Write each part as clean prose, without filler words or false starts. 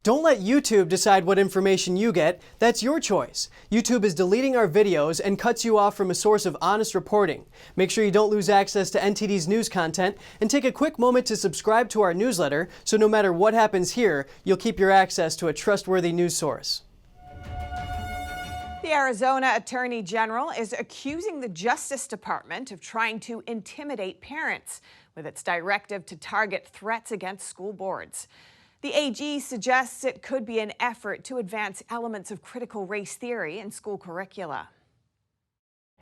Don't let YouTube decide what information you get. That's your choice. YouTube is deleting our videos and cuts you off from a source of honest reporting. Make sure you don't lose access to NTD's news content, and take a quick moment to subscribe to our newsletter so no matter what happens here, you'll keep your access to a trustworthy news source. The Arizona Attorney General is accusing the Justice Department of trying to intimidate parents with its directive to target threats against school boards. The AG suggests it could be an effort to advance elements of critical race theory in school curricula.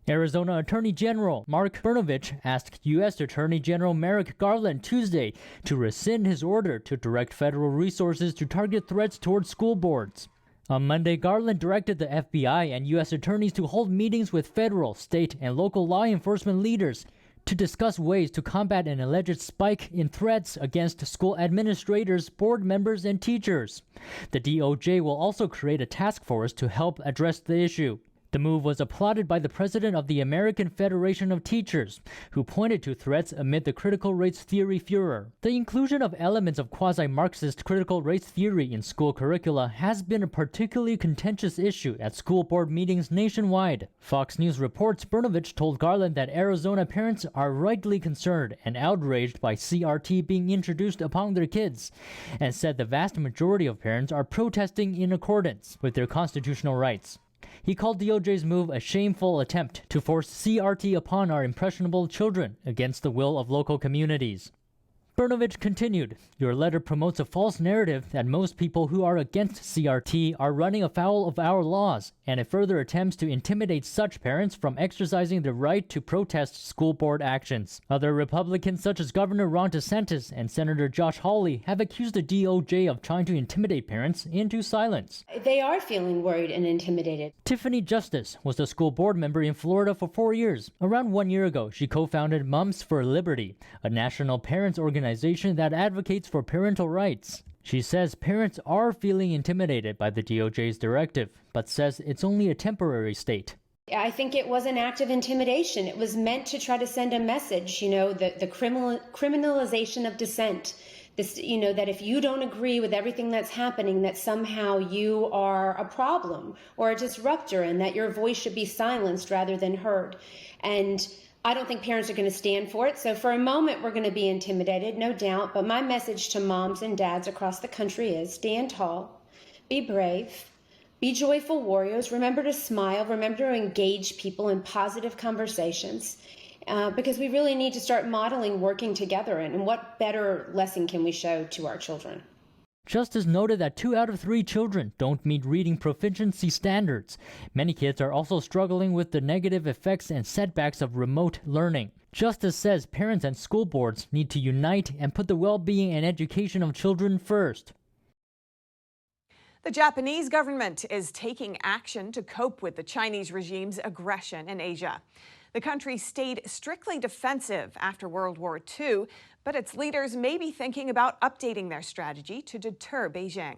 Arizona Attorney General Mark Brnovich asked U.S. Attorney General Merrick Garland Tuesday to rescind his order to direct federal resources to target threats towards school boards. On Monday, Garland directed the FBI and U.S. attorneys to hold meetings with federal, state, and local law enforcement leaders to discuss ways to combat an alleged spike in threats against school administrators, board members, and teachers. The DOJ will also create a task force to help address the issue. The move was applauded by the president of the American Federation of Teachers, who pointed to threats amid the critical race theory furor. The inclusion of elements of quasi-Marxist critical race theory in school curricula has been a particularly contentious issue at school board meetings nationwide. Fox News reports Brnovich told Garland that Arizona parents are rightly concerned and outraged by CRT being introduced upon their kids, and said the vast majority of parents are protesting in accordance with their constitutional rights. He called DOJ's move a shameful attempt to force CRT upon our impressionable children against the will of local communities. Brnovich continued, "Your letter promotes a false narrative that most people who are against CRT are running afoul of our laws, and it further attempts to intimidate such parents from exercising their right to protest school board actions." Other Republicans such as Governor Ron DeSantis and Senator Josh Hawley have accused the DOJ of trying to intimidate parents into silence. They are feeling worried and intimidated. Tiffany Justice was the school board member in Florida for 4 years. Around 1 year ago, she co-founded Moms for Liberty, a national parents organization that advocates for parental rights. She says parents are feeling intimidated by the DOJ's directive, but says it's only a temporary state. I think it was an act of intimidation. It was meant to try to send a message, the criminalization of dissent. This, that if you don't agree with everything that's happening, that somehow you are a problem or a disruptor and that your voice should be silenced rather than heard. And I don't think parents are going to stand for it. So for a moment, we're going to be intimidated, no doubt. But my message to moms and dads across the country is stand tall, be brave, be joyful warriors. Remember to smile. Remember to engage people in positive conversations, because we really need to start modeling working together. And what better lesson can we show to our children? Justice noted that 2 out of 3 children don't meet reading proficiency standards. Many kids are also struggling with the negative effects and setbacks of remote learning. Justice says parents and school boards need to unite and put the well-being and education of children first. The Japanese government is taking action to cope with the Chinese regime's aggression in Asia. The country stayed strictly defensive after World War II, but its leaders may be thinking about updating their strategy to deter Beijing.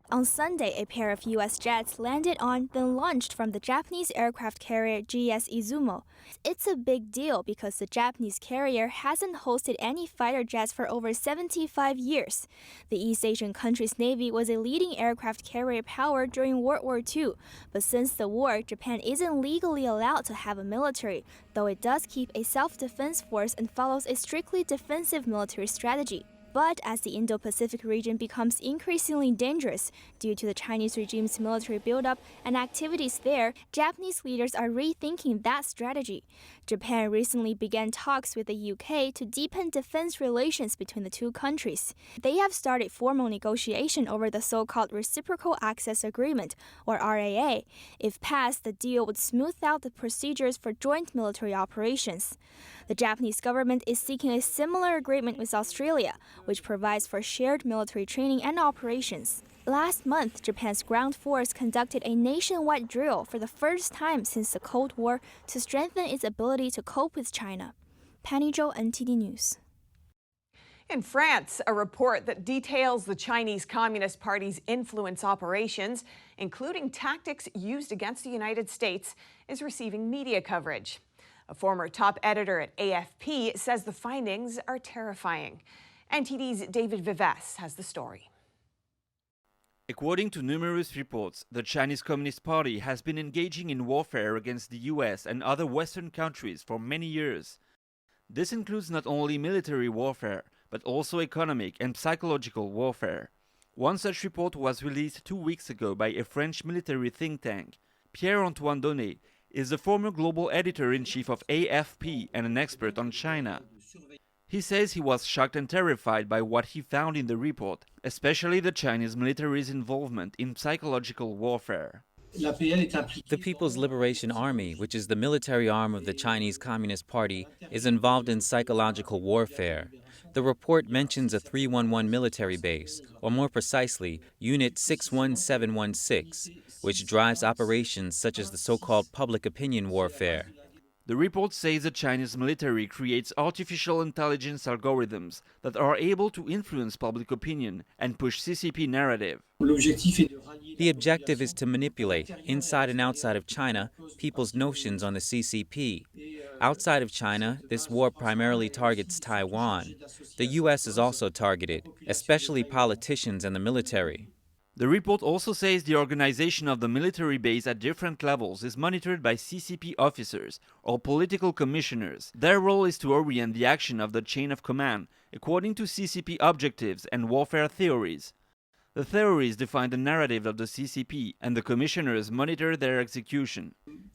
On Sunday, a pair of U.S. jets landed on, then launched from the Japanese aircraft carrier GS Izumo. It's a big deal because the Japanese carrier hasn't hosted any fighter jets for over 75 years. The East Asian country's navy was a leading aircraft carrier power during World War II, but since the war, Japan isn't legally allowed to have a military, though it does keep a self-defense force and follows a strictly defensive military strategy. But as the Indo-Pacific region becomes increasingly dangerous due to the Chinese regime's military buildup and activities there, Japanese leaders are rethinking that strategy. Japan recently began talks with the UK to deepen defense relations between the two countries. They have started formal negotiation over the so-called Reciprocal Access Agreement, or RAA. If passed, the deal would smooth out the procedures for joint military operations. The Japanese government is seeking a similar agreement with Australia, which provides for shared military training and operations. Last month, Japan's ground force conducted a nationwide drill for the first time since the Cold War to strengthen its ability to cope with China. Penny Zhou, NTD News. In France, a report that details the Chinese Communist Party's influence operations, including tactics used against the United States, is receiving media coverage. A former top editor at AFP says the findings are terrifying. NTD's David Vives has the story. According to numerous reports, the Chinese Communist Party has been engaging in warfare against the US and other Western countries for many years. This includes not only military warfare, but also economic and psychological warfare. One such report was released 2 weeks ago by a French military think tank. Pierre-Antoine Donnet is the former global editor-in-chief of AFP and an expert on China. He says he was shocked and terrified by what he found in the report, especially the Chinese military's involvement in psychological warfare. The People's Liberation Army, which is the military arm of the Chinese Communist Party, is involved in psychological warfare. The report mentions a 311 military base, or more precisely, Unit 61716, which drives operations such as the so-called public opinion warfare. The report says the Chinese military creates artificial intelligence algorithms that are able to influence public opinion and push CCP narrative. The objective is to manipulate, inside and outside of China, people's notions on the CCP. Outside of China, this war primarily targets Taiwan. The U.S. is also targeted, especially politicians and the military. The report also says the organization of the military base at different levels is monitored by CCP officers or political commissioners. Their role is to orient the action of the chain of command according to CCP objectives and warfare theories. The theories define the narrative of the CCP, and the commissioners monitor their execution.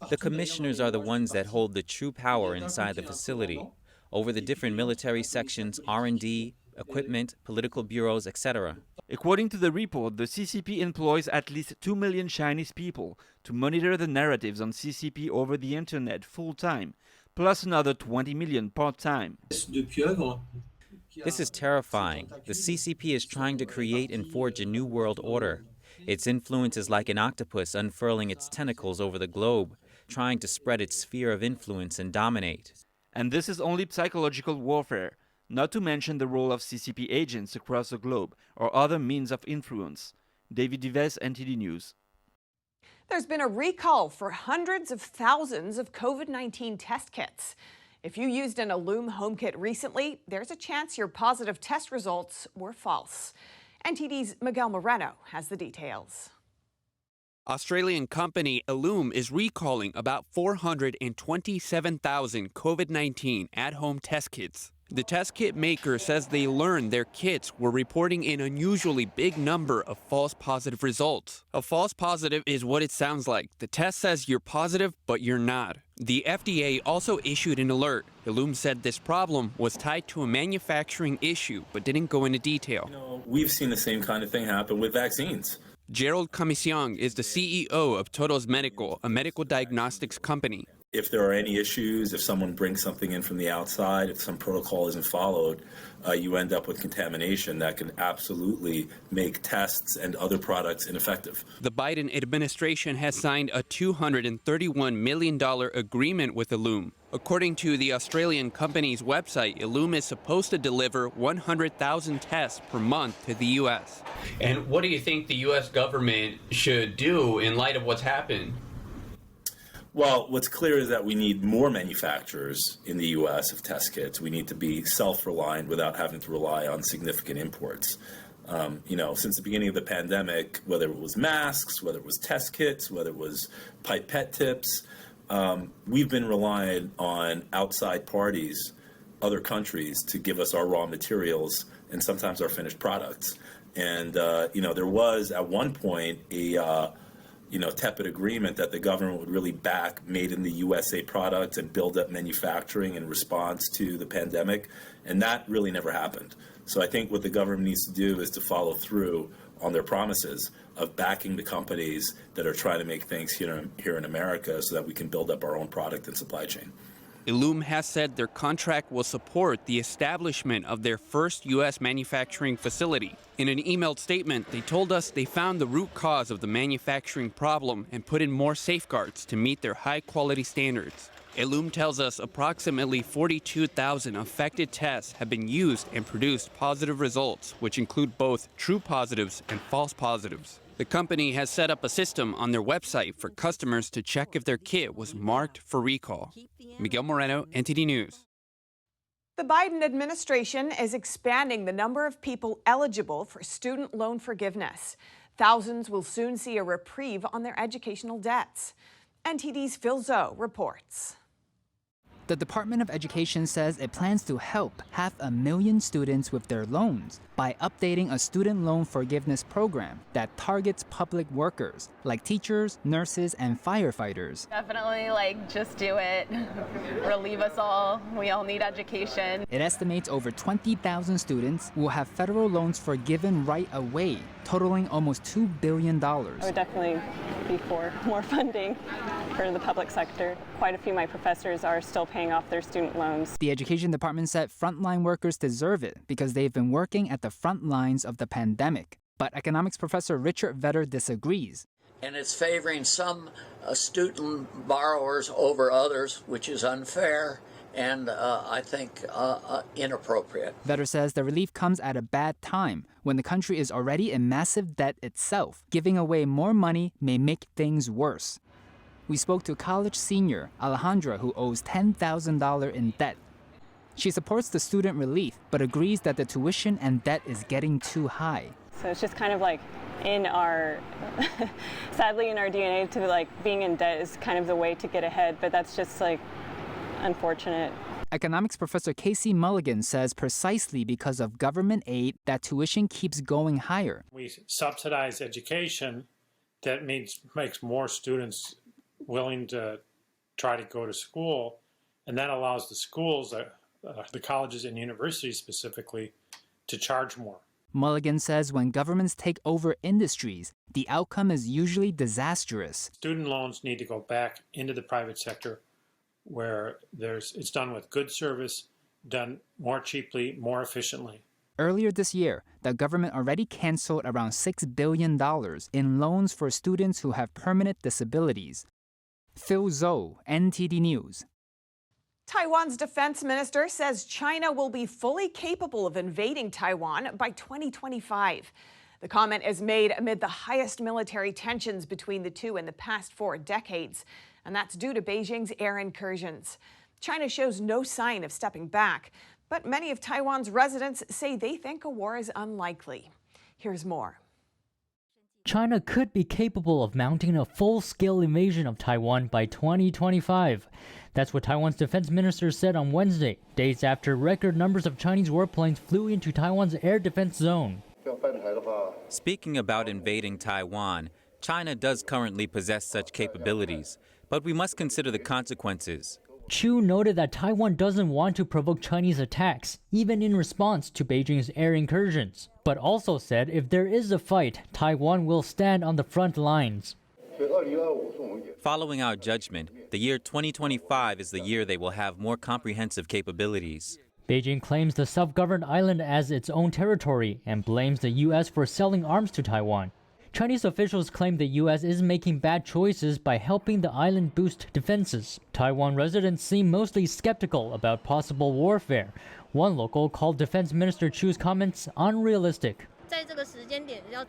The commissioners are the ones that hold the true power inside the facility, over the different military sections, R&D, equipment, political bureaus, etc. According to the report, the CCP employs at least 2 million Chinese people to monitor the narratives on CCP over the internet full-time, plus another 20 million part-time. This is terrifying. The CCP is trying to create and forge a new world order. Its influence is like an octopus unfurling its tentacles over the globe, trying to spread its sphere of influence and dominate. And this is only psychological warfare, not to mention the role of CCP agents across the globe or other means of influence. David Dives, NTD News. There's been a recall for hundreds of thousands of COVID-19 test kits. If you used an Ellume home kit recently, there's a chance your positive test results were false. NTD's Miguel Moreno has the details. Australian company Ellume is recalling about 427,000 COVID-19 at-home test kits. The test kit maker says they learned their kits were reporting an unusually big number of false positive results. A false positive is what it sounds like. The test says you're positive, but you're not. The FDA also issued an alert. Ellume said this problem was tied to a manufacturing issue, but didn't go into detail. We've seen the same kind of thing happen with vaccines. Gerald Comisiong is the CEO of Todos Medical, a medical diagnostics company. If there are any issues, if someone brings something in from the outside, if some protocol isn't followed, you end up with contamination that can absolutely make tests and other products ineffective. The Biden administration has signed a $231 million agreement with Ellume. According to the Australian company's website, Ellume is supposed to deliver 100,000 tests per month to the U.S. And what do you think the U.S. government should do in light of what's happened? Well, what's clear is that we need more manufacturers in the U.S. of test kits. We need to be self-reliant without having to rely on significant imports. Since the beginning of the pandemic, whether it was masks, whether it was test kits, whether it was pipette tips, we've been relying on outside parties, other countries, to give us our raw materials and sometimes our finished products. And, there was at one point a tepid agreement that the government would really back made in the USA products and build up manufacturing in response to the pandemic. And that really never happened. So I think what the government needs to do is to follow through on their promises of backing the companies that are trying to make things here in America so that we can build up our own product and supply chain. Ellume has said their contract will support the establishment of their first U.S. manufacturing facility. In an emailed statement, they told us they found the root cause of the manufacturing problem and put in more safeguards to meet their high-quality standards. Ellume tells us approximately 42,000 affected tests have been used and produced positive results, which include both true positives and false positives. The company has set up a system on their website for customers to check if their kit was marked for recall. Miguel Moreno, NTD News. The Biden administration is expanding the number of people eligible for student loan forgiveness. Thousands will soon see a reprieve on their educational debts. NTD's Phil Zhou reports. The Department of Education says it plans to help 500,000 students with their loans by updating a student loan forgiveness program that targets public workers like teachers, nurses, and firefighters. Definitely, just do it. Relieve us all. We all need education. It estimates over 20,000 students will have federal loans forgiven right away, totaling almost $2 billion. I would definitely be for more funding for the public sector. Quite a few of my professors are still paying off their student loans. The Education Department said frontline workers deserve it because they've been working at the front lines of the pandemic. But economics professor Richard Vetter disagrees. And it's favoring some student borrowers over others, which is unfair and I think inappropriate. Vetter says the relief comes at a bad time when the country is already in massive debt itself. Giving away more money may make things worse. We spoke to college senior Alejandra, who owes $10,000 in debt. She supports the student relief, but agrees that the tuition and debt is getting too high. So it's just kind of in our, sadly in our DNA to being in debt is kind of the way to get ahead, but that's just unfortunate. Economics professor Casey Mulligan says precisely because of government aid, that tuition keeps going higher. We subsidize education, that makes more students willing to try to go to school, and that allows the schools, the colleges and universities specifically, to charge more. Mulligan says when governments take over industries, the outcome is usually disastrous. Student loans need to go back into the private sector where it's done with good service, done more cheaply, more efficiently. Earlier this year, the government already canceled around $6 billion in loans for students who have permanent disabilities. Phil Zhou, NTD News. Taiwan's defense minister says China will be fully capable of invading Taiwan by 2025. The comment is made amid the highest military tensions between the two in the past 4 decades, and that's due to Beijing's air incursions. China shows no sign of stepping back, but many of Taiwan's residents say they think a war is unlikely. Here's more. China could be capable of mounting a full-scale invasion of Taiwan by 2025. That's what Taiwan's defense minister said on Wednesday, days after record numbers of Chinese warplanes flew into Taiwan's air defense zone. Speaking about invading Taiwan, China does currently possess such capabilities, but we must consider the consequences. Chu noted that Taiwan doesn't want to provoke Chinese attacks, even in response to Beijing's air incursions, but also said if there is a fight, Taiwan will stand on the front lines. Following our judgment, the year 2025 is the year they will have more comprehensive capabilities. Beijing claims the self-governed island as its own territory and blames the U.S. for selling arms to Taiwan. Chinese officials claim the U.S. is making bad choices by helping the island boost defenses. Taiwan residents seem mostly skeptical about possible warfare. One local called Defense Minister Chu's comments unrealistic.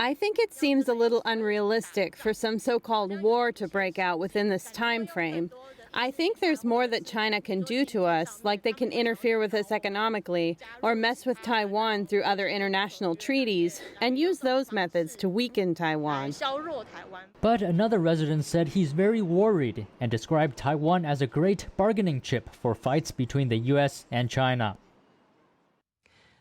I think it seems a little unrealistic for some so-called war to break out within this time frame. I think there's more that China can do to us, like they can interfere with us economically or mess with Taiwan through other international treaties and use those methods to weaken Taiwan. But another resident said he's very worried and described Taiwan as a great bargaining chip for fights between the U.S. and China.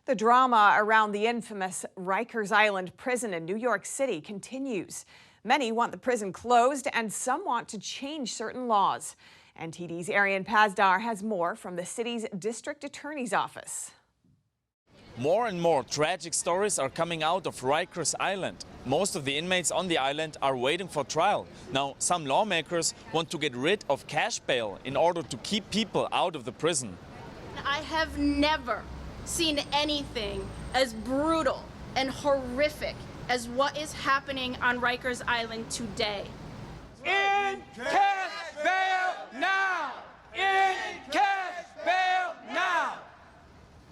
The drama around the infamous Rikers Island prison in New York City continues. Many want the prison closed and some want to change certain laws. NTD's Arian Pazdar has more from the city's district attorney's office. More and more tragic stories are coming out of Rikers Island. Most of the inmates on the island are waiting for trial. Now, some lawmakers want to get rid of cash bail in order to keep people out of the prison. I have never seen anything as brutal and horrific as what is happening on Rikers Island today. In cash bail now! In cash bail now!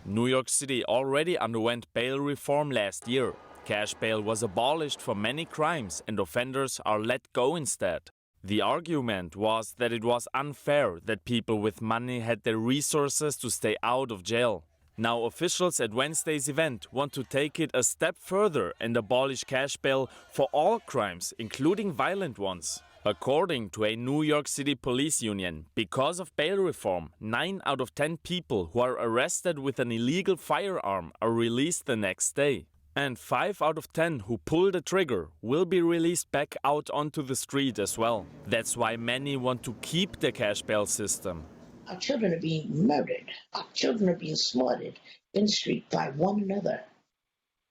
New York City already underwent bail reform last year. Cash bail was abolished for many crimes and offenders are let go instead. The argument was that it was unfair that people with money had the resources to stay out of jail. Now officials at Wednesday's event want to take it a step further and abolish cash bail for all crimes, including violent ones. According to a New York City police union, because of bail reform, 9 out of 10 people who are arrested with an illegal firearm are released the next day. And 5 out of 10 who pull the trigger will be released back out onto the street as well. That's why many want to keep the cash bail system. Our children are being murdered. Our children are being slaughtered in the street by one another.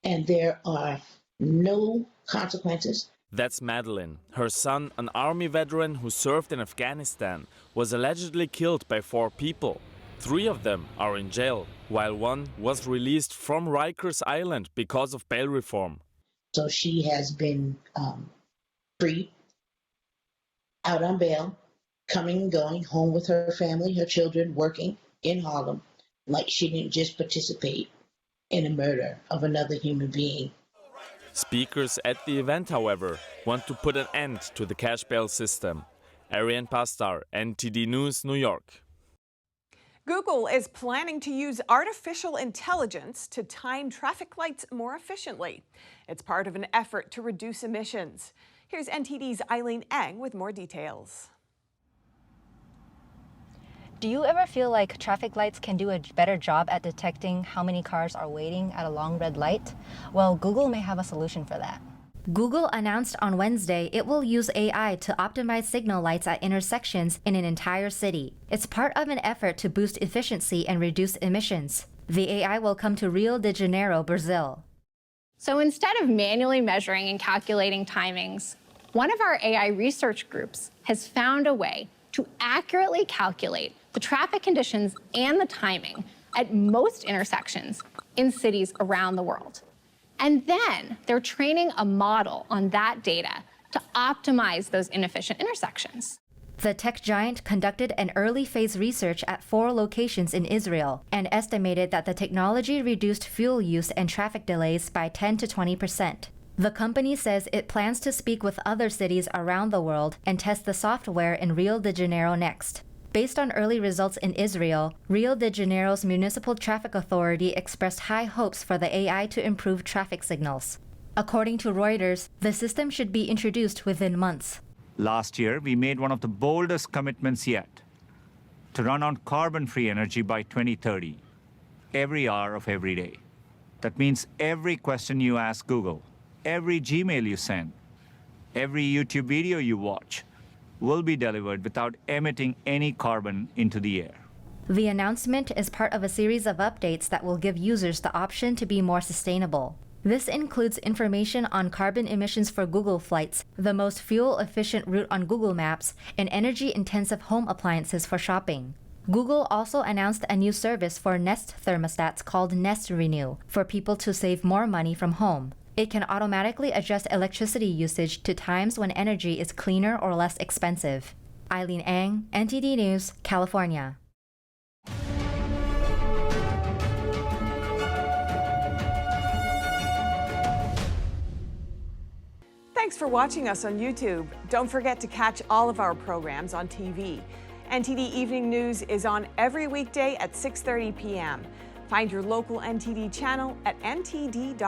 And there are no consequences. That's Madeline. Her son, an army veteran who served in Afghanistan, was allegedly killed by 4 people. 3 of them are in jail, while 1 was released from Rikers Island because of bail reform. So she has been free, out on bail, coming and going, home with her family, her children, working in Harlem, like she didn't just participate in a murder of another human being. Speakers at the event, however, want to put an end to the cash bail system. Ariane Pastar, NTD News, New York. Google is planning to use artificial intelligence to time traffic lights more efficiently. It's part of an effort to reduce emissions. Here's NTD's Eileen Eng with more details. Do you ever feel like traffic lights can do a better job at detecting how many cars are waiting at a long red light? Well, Google may have a solution for that. Google announced on Wednesday it will use AI to optimize signal lights at intersections in an entire city. It's part of an effort to boost efficiency and reduce emissions. The AI will come to Rio de Janeiro, Brazil. So instead of manually measuring and calculating timings, one of our AI research groups has found a way to accurately calculate the traffic conditions and the timing at most intersections in cities around the world. And then they're training a model on that data to optimize those inefficient intersections. The tech giant conducted an early phase research at 4 locations in Israel and estimated that the technology reduced fuel use and traffic delays by 10 to 20%. The company says it plans to speak with other cities around the world and test the software in Rio de Janeiro next. Based on early results in Israel, Rio de Janeiro's Municipal Traffic Authority expressed high hopes for the AI to improve traffic signals. According to Reuters, the system should be introduced within months. Last year, we made one of the boldest commitments yet, to run on carbon-free energy by 2030, every hour of every day. That means every question you ask Google, every Gmail you send, every YouTube video you watch, will be delivered without emitting any carbon into the air. The announcement is part of a series of updates that will give users the option to be more sustainable. This includes information on carbon emissions for Google flights, the most fuel-efficient route on Google Maps, and energy-intensive home appliances for shopping. Google also announced a new service for Nest thermostats called Nest Renew for people to save more money from home. It can automatically adjust electricity usage to times when energy is cleaner or less expensive. Eileen Eng, NTD News, California. Thanks for watching us on YouTube. Don't forget to catch all of our programs on TV. NTD Evening News is on every weekday at 6:30 p.m. Find your local NTD channel at ntd.com/TV.